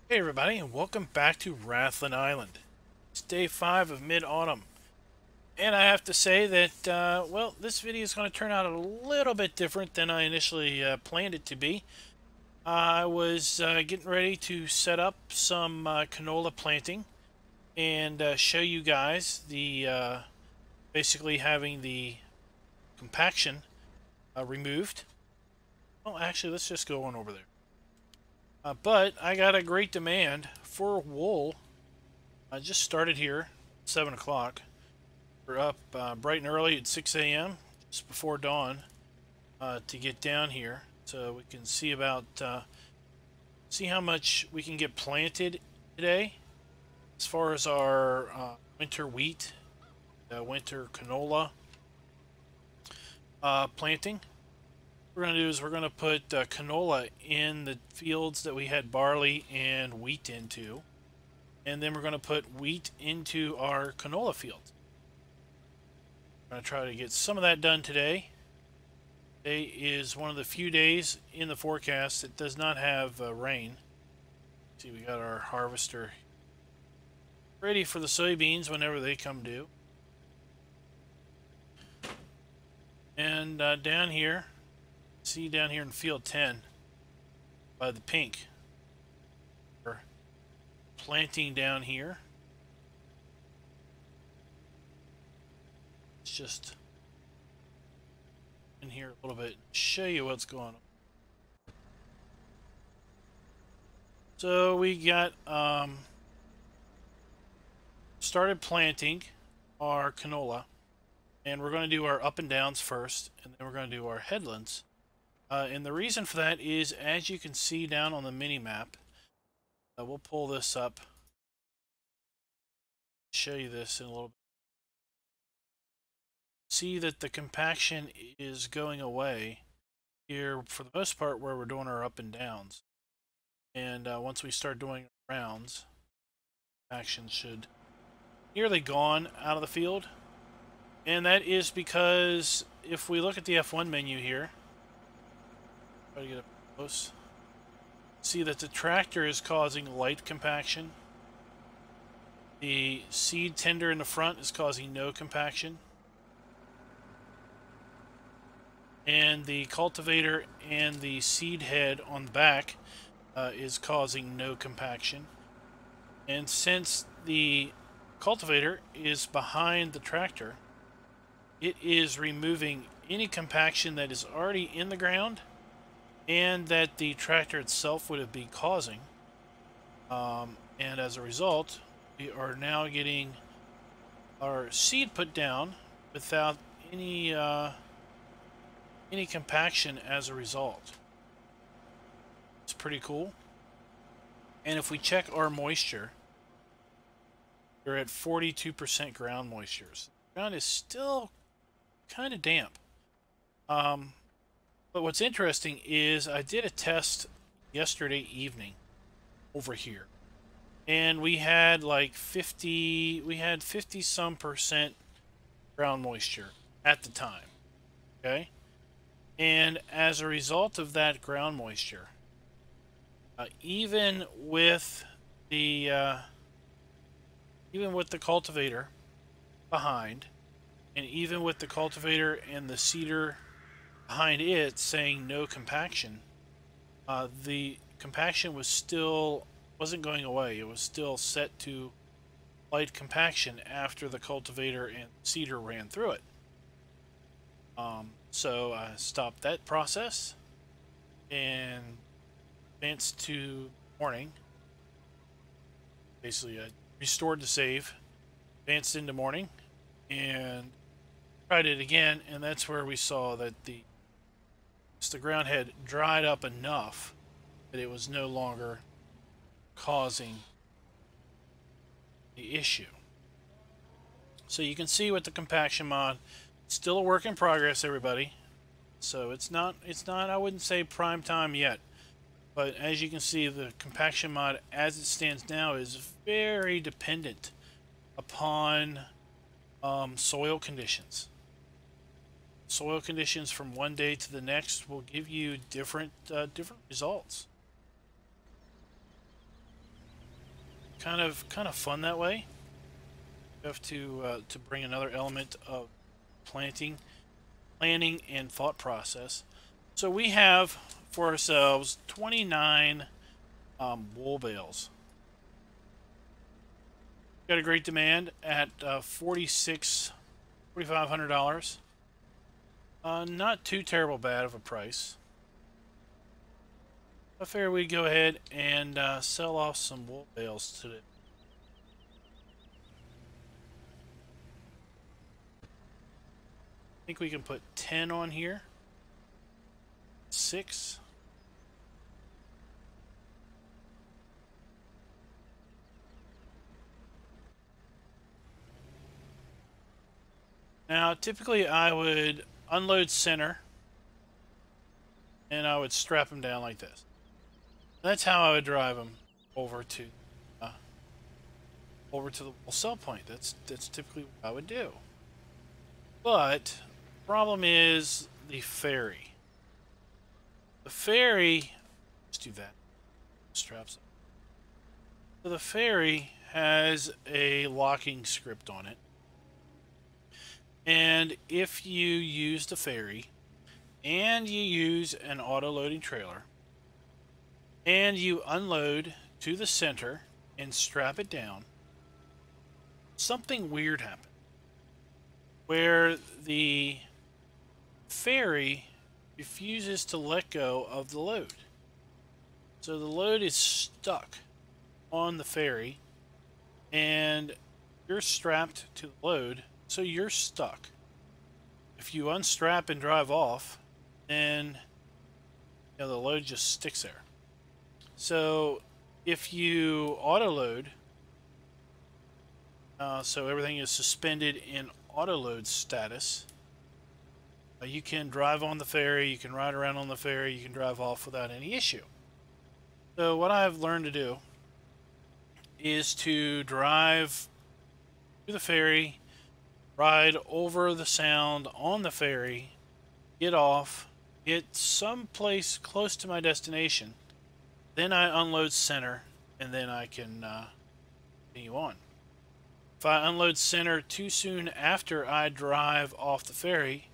Hey everybody, and welcome back to Rathlin Island. It's day 5 of mid-autumn, and I have to say that, well, this video is going to turn out a little bit different than I initially planned it to be. I was getting ready to set up some canola planting and show you guys the basically having the compaction removed. Well, actually, let's just go on over there. But I got a great demand for wool. I just started here, 7 o'clock. We're up bright and early at 6 a.m., just before dawn, to get down here so we can see about see how much we can get planted today as far as our winter wheat, winter canola planting. What we're going to do is we're going to put canola in the fields that we had barley and wheat into, and then we're going to put wheat into our canola fields. I'm going to try to get some of that done today. Today is one of the few days in the forecast that does not have rain. See, we got our harvester ready for the soybeans whenever they come due. And down here, see down here in field 10 by the pink, we're planting down here. It's just in here a little bit, show you what's going on. So we got started planting our canola, and we're going to do our up and downs first, and then we're going to do our headlands. And the reason for that is, as you can see down on the mini map, we'll pull this up, show you this in a little bit. See that the compaction is going away here for the most part where we're doing our up and downs. And once we start doing rounds, action should nearly gone out of the field. And that is because if we look at the F1 menu here, try to get up close, see that the tractor is causing light compaction. The seed tender in the front is causing no compaction. And the cultivator and the seed head on the back is causing no compaction. And since the cultivator is behind the tractor, it is removing any compaction that is already in the ground and that the tractor itself would be causing. And as a result, we are now getting our seed put down without any compaction as a result. It's pretty cool. And if we check our moisture, we're at 42% ground moisture. So the ground is still kind of damp. But what's interesting is I did a test yesterday evening over here, and we had like 50 some percent ground moisture at the time. Okay? And as a result of that ground moisture, even with the cultivator behind, and even with the cultivator and the seeder behind it saying no compaction, the compaction wasn't going away. It was still set to light compaction after the cultivator and seeder ran through it. So I stopped that process and advanced to morning. Basically, I restored the save, advanced into morning, and tried it again, and that's where we saw that the ground had dried up enough that it was no longer causing the issue. So you can see with the compaction mod, still a work in progress, everybody. So it's not I wouldn't say prime time yet, but as you can see, the compaction mod as it stands now is very dependent upon soil conditions. Soil conditions from one day to the next will give you different results. kind of fun that way. You have to bring another element of planning and thought process. So we have for ourselves 29 wool bales. Got a great demand at $4,500. Not too terrible bad of a price. I figure we go ahead and sell off some wool bales today. I think we can put 10 on here. 6. Now, typically I would unload center and I would strap them down like this. That's how I would drive them over to the wool sell point. That's typically what I would do. But problem is the ferry. The ferry, let's do that. Straps up. So the ferry has a locking script on it. And if you use the ferry and you use an auto-loading trailer and you unload to the center and strap it down, something weird happened where the ferry refuses to let go of the load. So the load is stuck on the ferry and you're strapped to the load, so you're stuck. If you unstrap and drive off, then the load just sticks there. So if you auto load, so everything is suspended in auto load status, you can drive on the ferry, you can ride around on the ferry, you can drive off without any issue. So what I've learned to do is to drive to the ferry, ride over the sound on the ferry, get off, get someplace close to my destination, then I unload center, and then I can continue on. If I unload center too soon after I drive off the ferry,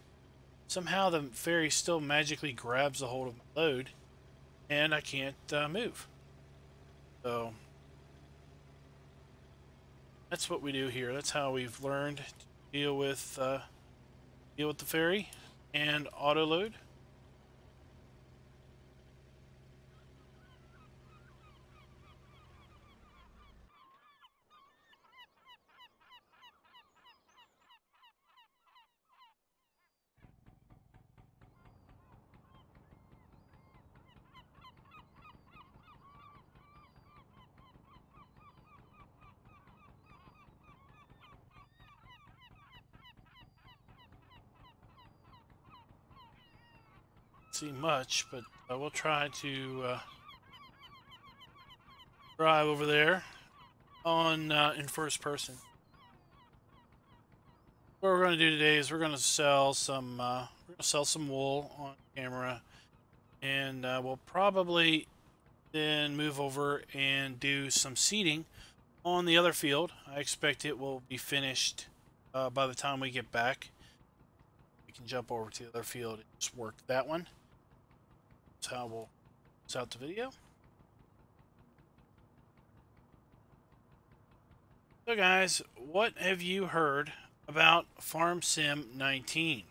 somehow the ferry still magically grabs a hold of my load, and I can't move. So that's what we do here. That's how we've learned to deal with the ferry and auto load. See much, but I will try to drive over there on in first person. What we're going to do today is we're going to sell some wool on camera, and we'll probably then move over and do some seeding on the other field. I expect it will be finished by the time we get back. We can jump over to the other field and just work that one. That's how we'll close out the video. So guys, what have you heard about FS17?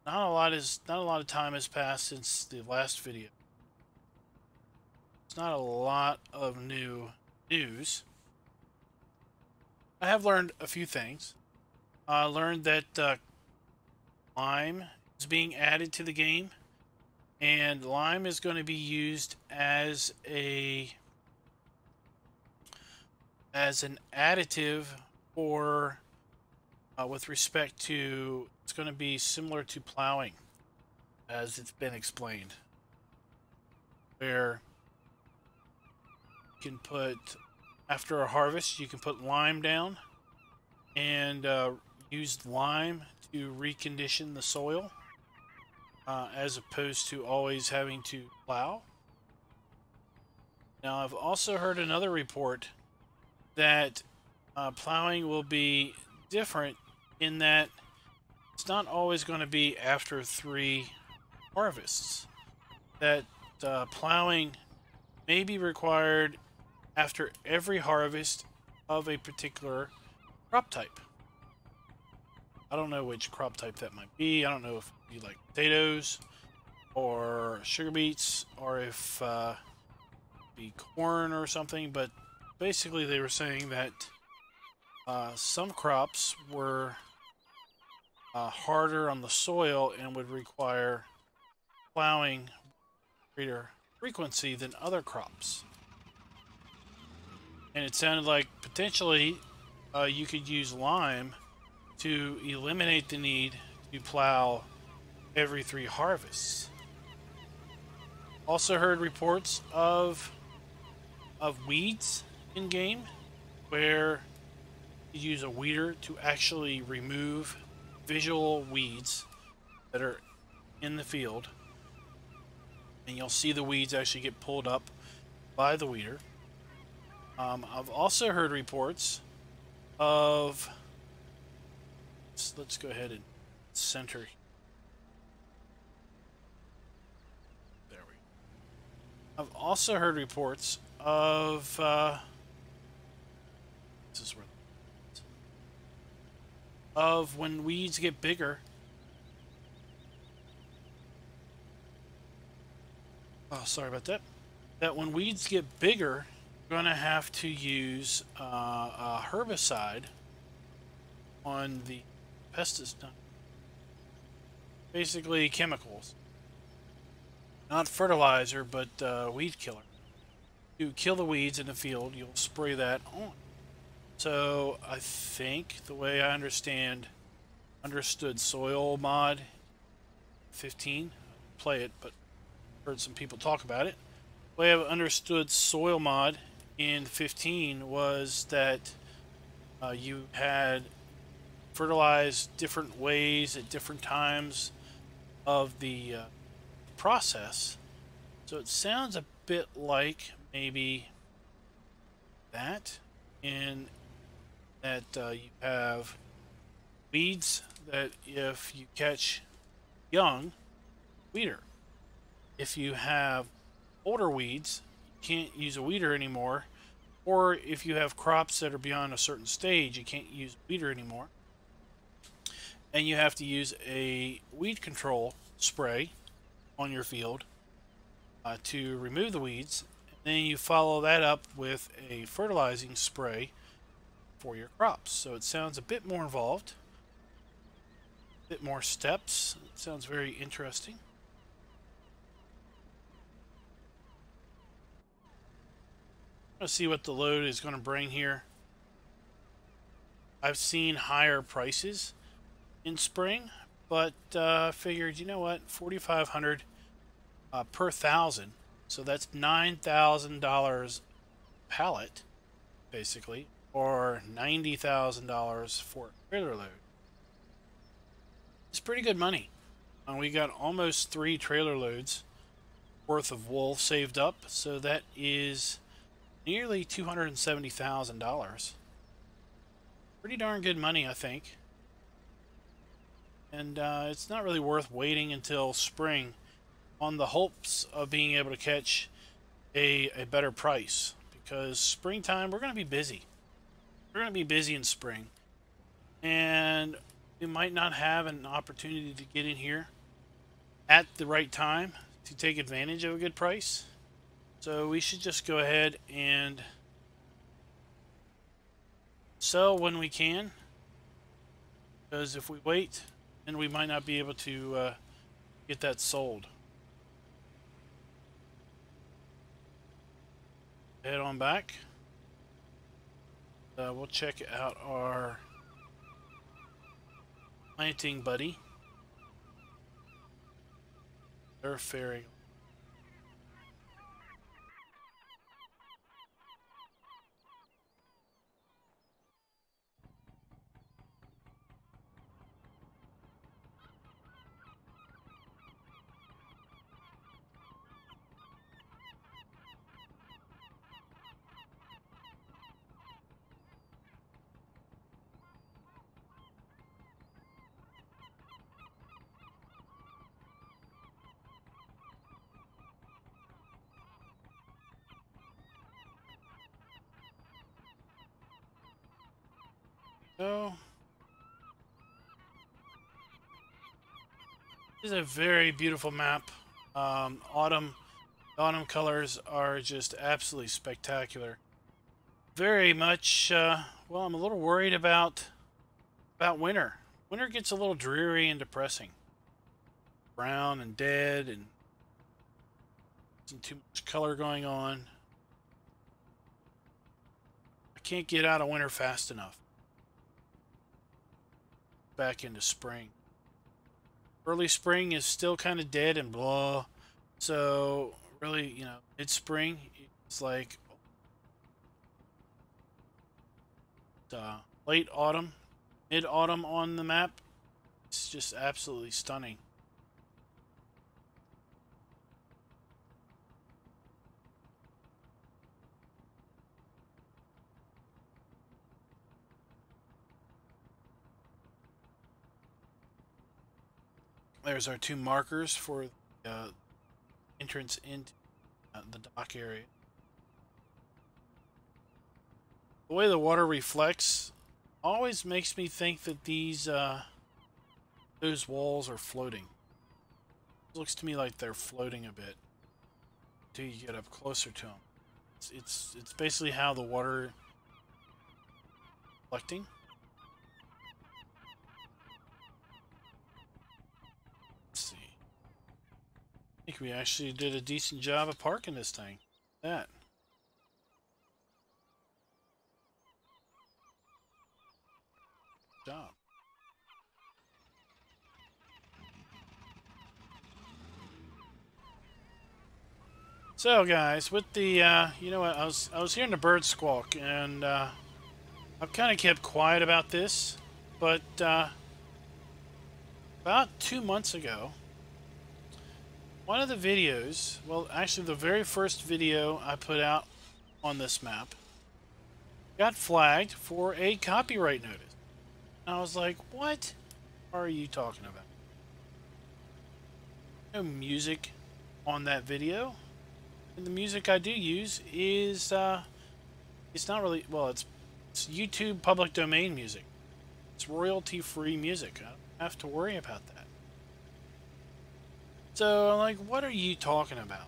Not a lot of time has passed since the last video. It's not a lot of new news. I have learned a few things. I learned that lime is being added to the game, and lime is going to be used as an additive for with respect to, it's going to be similar to plowing, as it's been explained, where you can put, after a harvest, you can put lime down and use lime to recondition the soil, as opposed to always having to plow. Now, I've also heard another report that plowing will be different in that it's not always going to be after 3 harvests. That plowing may be required after every harvest of a particular crop type. I don't know which crop type that might be. I don't know if you like potatoes or sugar beets, or if be corn or something, but basically they were saying that some crops were harder on the soil and would require plowing greater frequency than other crops. And it sounded like potentially you could use lime to eliminate the need to plow every 3 harvests. Also heard reports of weeds in game where you use a weeder to actually remove visual weeds that are in the field, and you'll see the weeds actually get pulled up by the weeder. I've also heard reports of, let's go ahead and center. There we go. I've also heard reports of this is where, of when weeds get bigger. Oh, sorry about that. That when weeds get bigger, you're going to have to use a herbicide on the pesticide. Basically chemicals. Not fertilizer, but weed killer. To kill the weeds in the field, you'll spray that on. So I think the way I understood soil mod 15, play it, but heard some people talk about it. The way I've understood soil mod in 15 was that you had fertilized different ways at different times of the process. So it sounds a bit like maybe that, in that you have weeds that if you catch young, weeder. If you have older weeds, you can't use a weeder anymore. Or if you have crops that are beyond a certain stage, you can't use a weeder anymore. And you have to use a weed control spray on your field to remove the weeds. And then you follow that up with a fertilizing spray for your crops. So it sounds a bit more involved, a bit more steps. It sounds very interesting. Let's see what the load is going to bring here. I've seen higher prices in spring, but figured, you know what, $4,500 per 1,000. So that's $9,000 pallet, basically, or $90,000 for a trailer load. It's pretty good money. We got almost 3 trailer loads worth of wool saved up, so that is nearly $270,000. Pretty darn good money, I think. And it's not really worth waiting until spring on the hopes of being able to catch a better price, because springtime we're going to be busy. We're going to be busy in spring, and we might not have an opportunity to get in here at the right time to take advantage of a good price. So we should just go ahead and sell when we can, because if we wait, then we might not be able to get that sold. Head on back. We'll check out our planting buddy. They're faring. So, this is a very beautiful map. Autumn colors are just absolutely spectacular. Very much, well, I'm a little worried about winter. Winter gets a little dreary and depressing. Brown and dead, and isn't too much color going on. I can't get out of winter fast enough. Back into spring. Early spring is still kind of dead and blah. So really, you know, mid-spring, it's like late autumn, mid-autumn on the map. It's just absolutely stunning. There's our two markers for the entrance into the dock area. The way the water reflects always makes me think that those walls are floating. It looks to me like they're floating a bit until you get up closer to them. It's basically how the water reflecting. Let's see. I think we actually did a decent job of parking this thing. That. Job. So guys, with the you know what, I was hearing the birds squawk, and I've kind of kept quiet about this, but about 2 months ago, one of the videos, well, actually the very first video I put out on this map, got flagged for a copyright notice. And I was like, what are you talking about? No music on that video. And the music I do use is, it's not really, well, it's YouTube public domain music. It's royalty-free music. I don't have to worry about that. So I'm like, what are you talking about?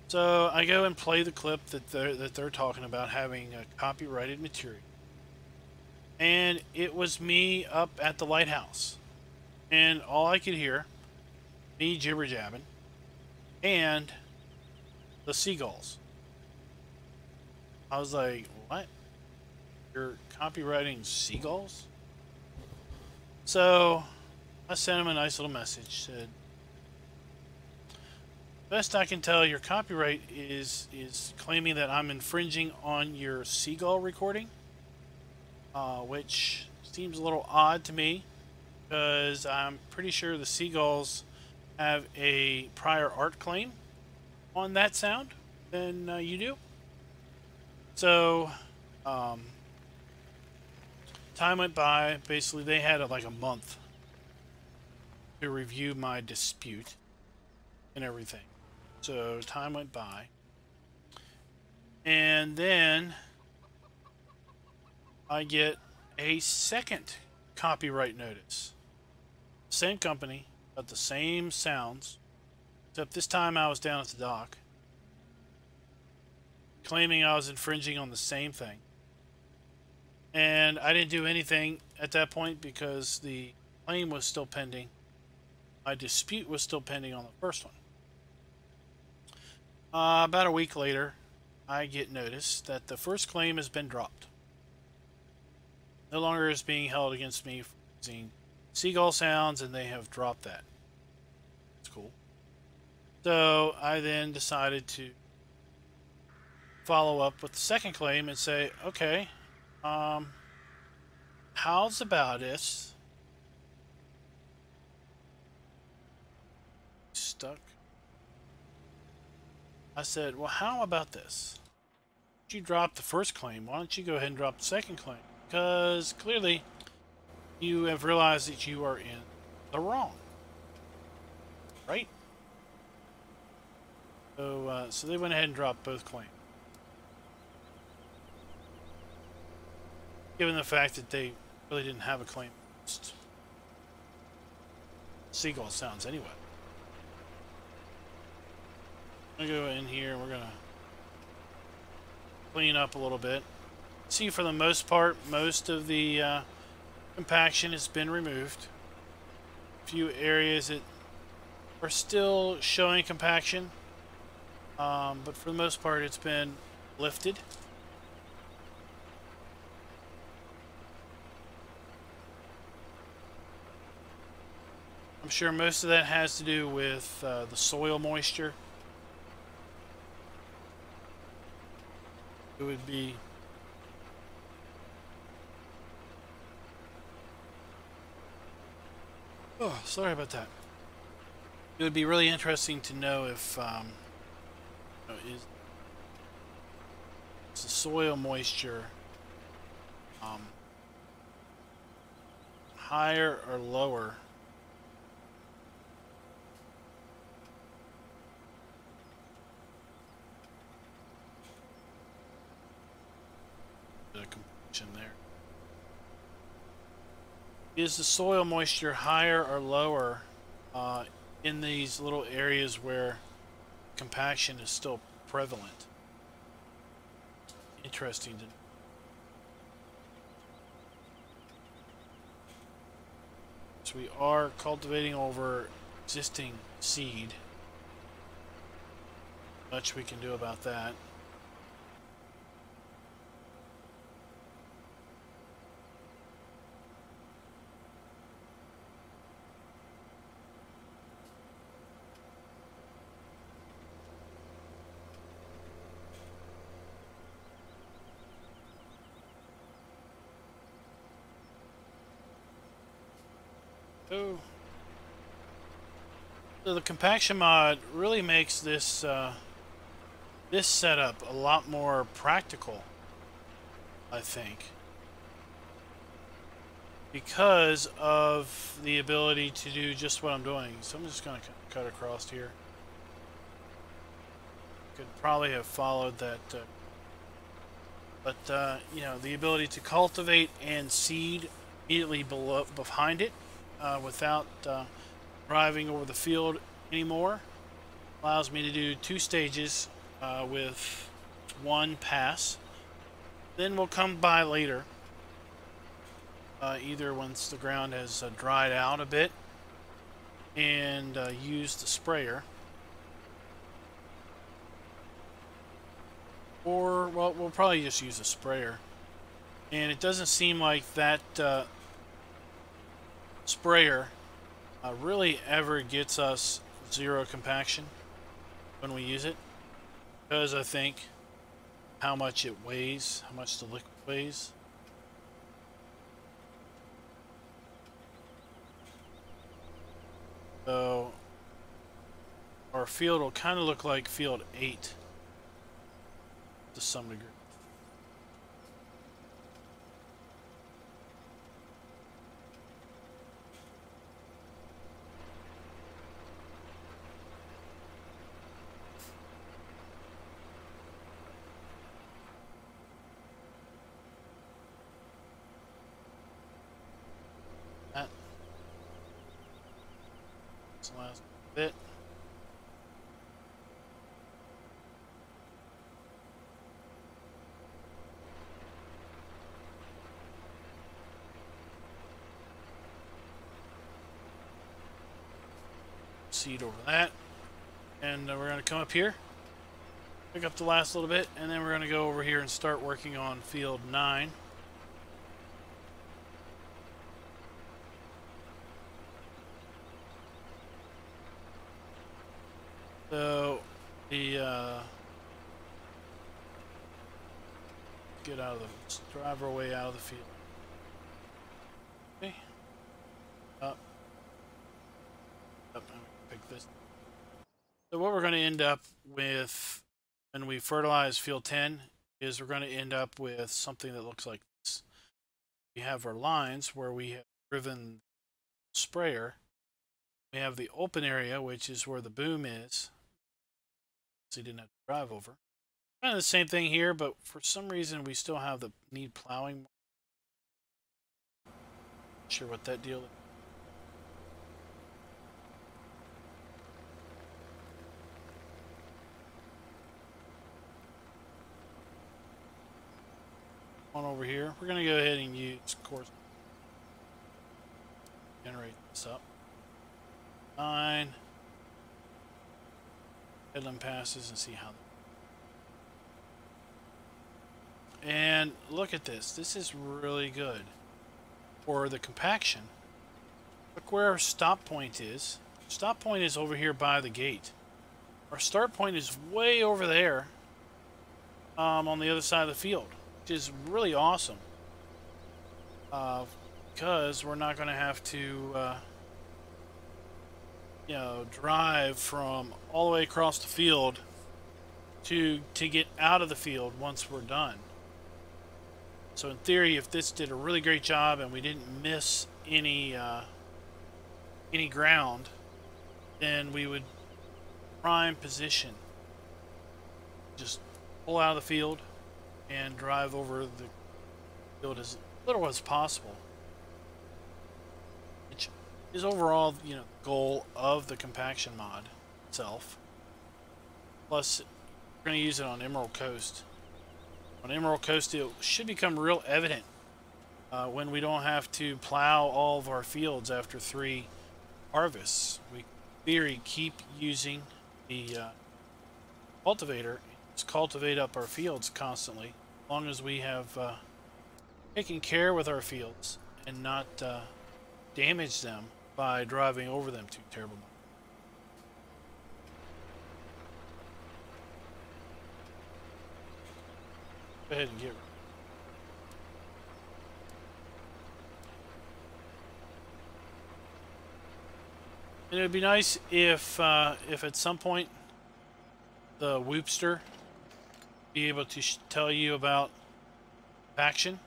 So I go and play the clip that they're talking about having a copyrighted material. And it was me up at the lighthouse. And all I could hear, me jibber-jabbing, and the seagulls. I was like, what? You're copywriting seagulls? So I sent him a nice little message. Said, best I can tell, your copyright is claiming that I'm infringing on your seagull recording, which seems a little odd to me, because I'm pretty sure the seagulls have a prior art claim on that sound than you do. So time went by. Basically, they had like a month to review my dispute and everything. So time went by, and then I get a second copyright notice. Same company, but the same sounds, except this time I was down at the dock, claiming I was infringing on the same thing. And I didn't do anything at that point because the claim was still pending. My dispute was still pending on the first one. About a week later, I get notice that the first claim has been dropped. No longer is being held against me for using seagull sounds, and they have dropped that. It's cool. So I then decided to follow up with the second claim and say, okay, how's about this? Stuck. I said, well, how about this? You drop the first claim. Why don't you go ahead and drop the second claim? Because clearly you have realized that you are in the wrong. Right? So, so they went ahead and dropped both claims. Given the fact that they Really didn't have a claim. Just seagull sounds anyway. I'm gonna go in here and we're gonna clean up a little bit. See, for the most part, most of the compaction has been removed. A few areas that are still showing compaction, but for the most part it's been lifted. I'm sure most of that has to do with the soil moisture. It would be sorry about that. It would be really interesting to know if is the soil moisture higher or lower the compaction there. Is the soil moisture higher or lower in these little areas where compaction is still prevalent? Interesting to know. So we are cultivating over existing seed. Much we can do about that. So the compaction mod really makes this this setup a lot more practical, I think, because of the ability to do just what I'm doing. So I'm just going to cut across here. Could probably have followed that, but you know, the ability to cultivate and seed immediately behind it without driving over the field anymore allows me to do 2 stages with 1 pass. Then we'll come by later, either once the ground has dried out a bit, and use the sprayer, or well, we'll probably just use a sprayer. And it doesn't seem like that sprayer really ever gets us 0 compaction when we use it, because I think how much it weighs, how much the liquid weighs. So our field will kind of look like field 8 to some degree. That's the last bit. Seed over that, and we're going to come up here, pick up the last little bit, and then we're going to go over here and start working on field 9. So the get out of the, let's drive our way out of the field. Okay, up, and pick this. So what we're going to end up with when we fertilize field 10 is we're going to end up with something that looks like this. We have our lines where we have driven the sprayer. We have the open area, which is where the boom is. So you didn't have to drive over. Kind of the same thing here, but for some reason we still have the need plowing. Sure what that deal is. On over here. We're going to go ahead and use course. Generate this up. 9. Headland passes and see how. And look at this. This is really good for the compaction. Look where our stop point is. Stop point is over here by the gate. Our start point is way over there on the other side of the field, which is really awesome. Because we're not going to have to, you know, drive from all the way across the field to get out of the field once we're done. So in theory, if this did a really great job and we didn't miss any ground, then we would prime position. Just pull out of the field and drive over the field as little as possible. Which is overall, you know, the goal of the compaction mod itself. Plus, we're going to use it on Emerald Coast. On Emerald Coast, it should become real evident when we don't have to plow all of our fields after 3 harvests. We, in theory, keep using the cultivator, just cultivate up our fields constantly, as long as we have taken care with our fields and not damage them by driving over them too terribly. Go ahead and get rid. And it would be nice if at some point the Whoopster be able to tell you about faction.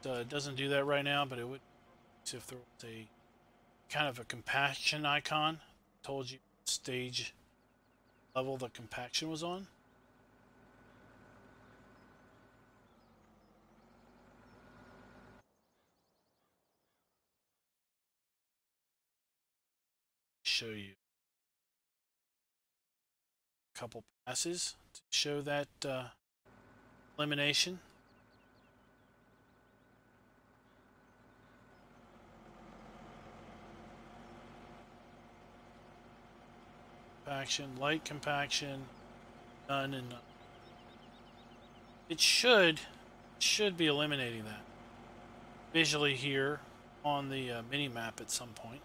It doesn't do that right now, but it would if there was a kind of a compaction icon told you what stage level the compaction was on. Show you a couple passes to show that elimination. Compaction, light compaction, none and none. It should be eliminating that visually here on the mini map at some point.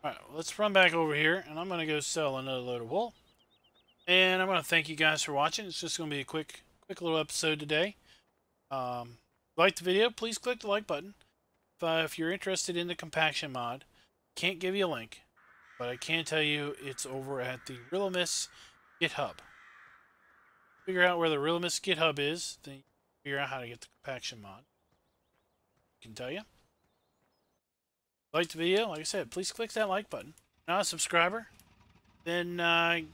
Alright, let's run back over here, and I'm going to go sell another load of wool. And I'm going to thank you guys for watching. It's just going to be a quick little episode today. Like the video, please click the like button. If you're interested in the compaction mod, can't give you a link, but I can tell you it's over at the Realmiss GitHub. Figure out where the Realmiss GitHub is, then you figure out how to get the compaction mod. I can tell you. Like the video, like I said, please click that like button. Not a subscriber, then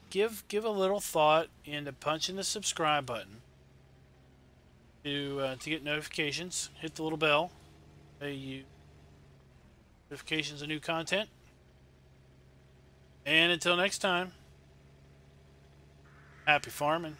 give a little thought into punching the subscribe button to get notifications. Hit the little bell. Notifications of new content. And until next time, happy farming.